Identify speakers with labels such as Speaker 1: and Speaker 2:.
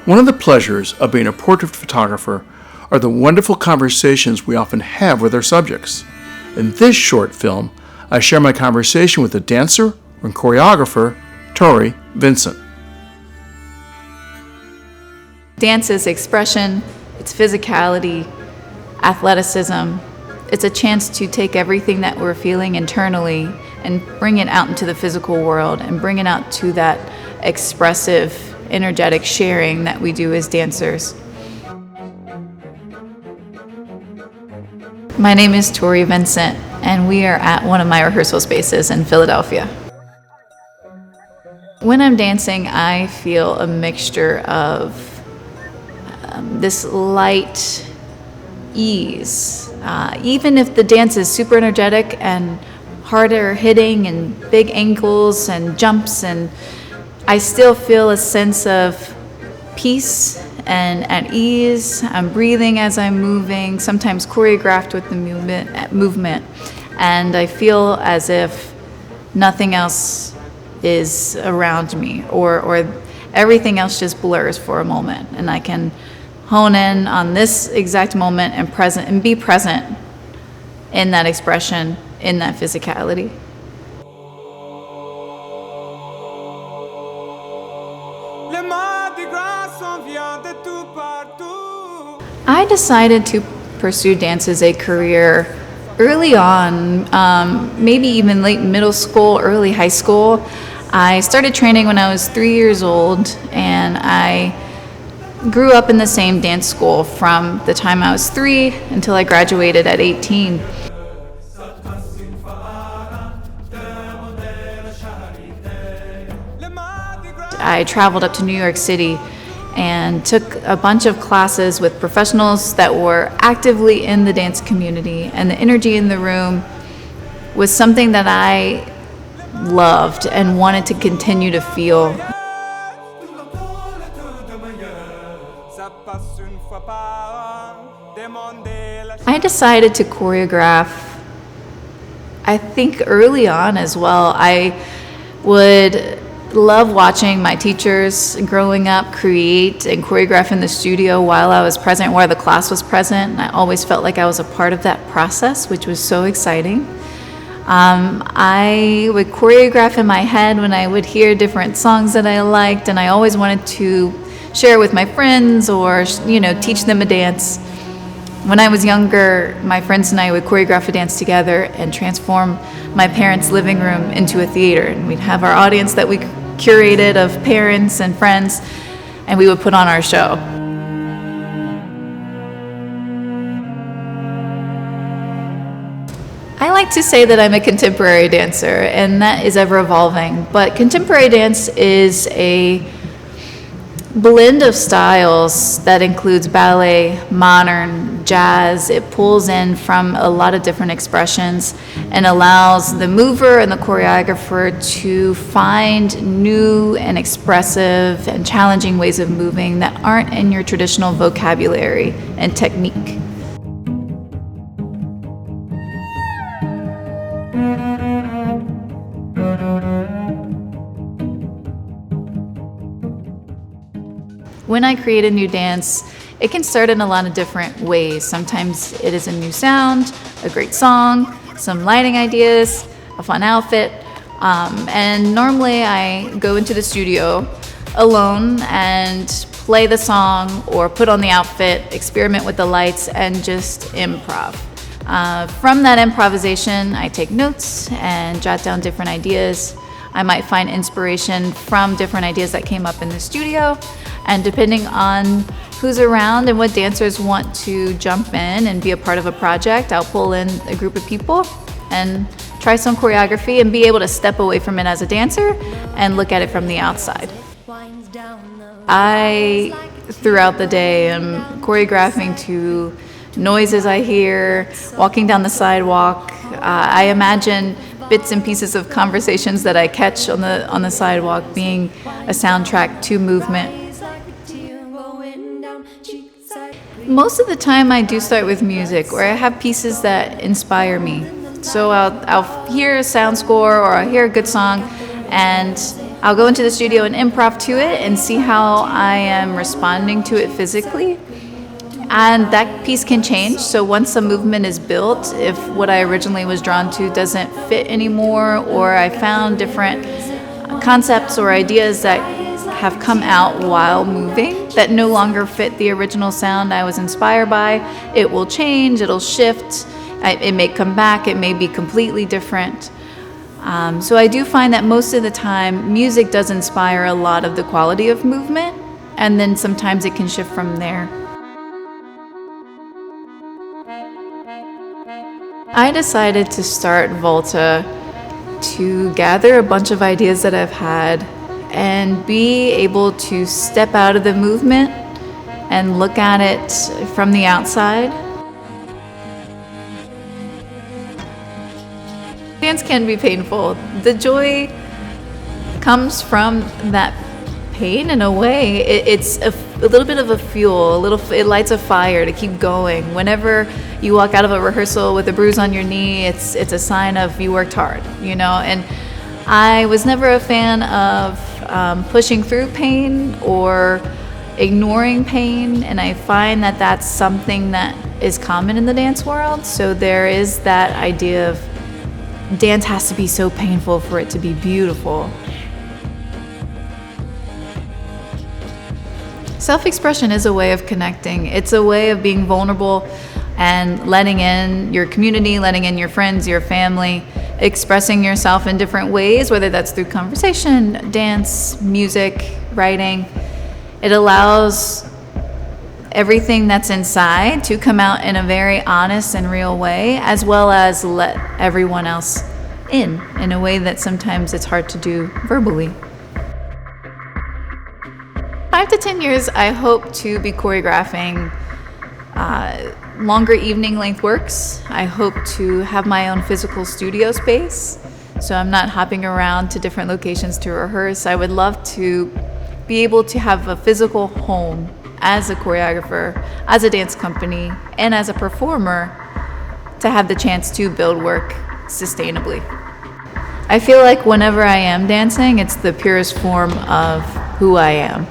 Speaker 1: One of the pleasures of being a portrait photographer are the wonderful conversations we often have with our subjects. In this short film, I share my conversation with the dancer and choreographer, Tori Vincent.
Speaker 2: Dance is expression, it's physicality, athleticism. It's a chance to take everything that we're feeling internally and bring it out into the physical world and bring it out to that expressive, energetic sharing that we do as dancers. My name is Tori Vincent, and we are at one of my rehearsal spaces in Philadelphia. When I'm dancing, I feel a mixture of this light ease. Even if the dance is super energetic and harder hitting and big ankles and jumps, and I still feel a sense of peace and at ease. I'm breathing as I'm moving, sometimes choreographed with the movement, and I feel as if nothing else is around me, or everything else just blurs for a moment, and I can hone in on this exact moment and be present in that expression, in that physicality. I decided to pursue dance as a career early on, maybe even late middle school, early high school. I started training when I was 3 years old, and I grew up in the same dance school from the time I was 3 until I graduated at 18. I traveled up to New York City and took a bunch of classes with professionals that were actively in the dance community, and the energy in the room was something that I loved and wanted to continue to feel. I decided to choreograph, I think early on as well. I would love watching my teachers growing up create and choreograph in the studio while I was present, while the class was present. And I always felt like I was a part of that process, which was so exciting. I would choreograph in my head when I would hear different songs that I liked, and I always wanted to share with my friends or, teach them a dance. When I was younger, my friends and I would choreograph a dance together and transform my parents' living room into a theater. And we'd have our audience that we curated of parents and friends, and we would put on our show. I like to say that I'm a contemporary dancer, and that is ever evolving. But contemporary dance is a blend of styles that includes ballet, modern, jazz. It pulls in from a lot of different expressions and allows the mover and the choreographer to find new and expressive and challenging ways of moving that aren't in your traditional vocabulary and technique. When I create a new dance, it can start in a lot of different ways. Sometimes it is a new sound, a great song, some lighting ideas, a fun outfit. And normally I go into the studio alone and play the song or put on the outfit, experiment with the lights, and just improv. From that improvisation, I take notes and jot down different ideas. I might find inspiration from different ideas that came up in the studio. And depending on who's around and what dancers want to jump in and be a part of a project, I'll pull in a group of people and try some choreography and be able to step away from it as a dancer and look at it from the outside. I, throughout the day, am choreographing to noises I hear, walking down the sidewalk. I imagine bits and pieces of conversations that I catch on the sidewalk being a soundtrack to movement. Most of the time I do start with music, or I have pieces that inspire me. So I'll hear a sound score or I'll hear a good song, and I'll go into the studio and improv to it and see how I am responding to it physically. And that piece can change. So once a movement is built, if what I originally was drawn to doesn't fit anymore, or I found different concepts or ideas that have come out while moving that no longer fit the original sound I was inspired by, it will change, it'll shift, it may come back, it may be completely different. So I do find that most of the time music does inspire a lot of the quality of movement, and then sometimes it can shift from there. I decided to start Vaulta to gather a bunch of ideas that I've had and be able to step out of the movement and look at it from the outside. Dance can be painful. The joy comes from that pain in a way. It's a little bit of a fuel, it lights a fire to keep going. Whenever you walk out of a rehearsal with a bruise on your knee, it's a sign of you worked hard, you know. And I was never a fan of pushing through pain or ignoring pain, and I find that that's something that is common in the dance world. So there is that idea of dance has to be so painful for it to be beautiful. Self-expression is a way of connecting. It's a way of being vulnerable and letting in your community, letting in your friends, your family, expressing yourself in different ways, whether that's through conversation, dance, music, writing. It allows everything that's inside to come out in a very honest and real way, as well as let everyone else in a way that sometimes it's hard to do verbally. 5 to 10 years, I hope to be choreographing longer evening length works. I hope to have my own physical studio space, so I'm not hopping around to different locations to rehearse. I would love to be able to have a physical home as a choreographer, as a dance company, and as a performer, to have the chance to build work sustainably. I feel like whenever I am dancing, it's the purest form of who I am.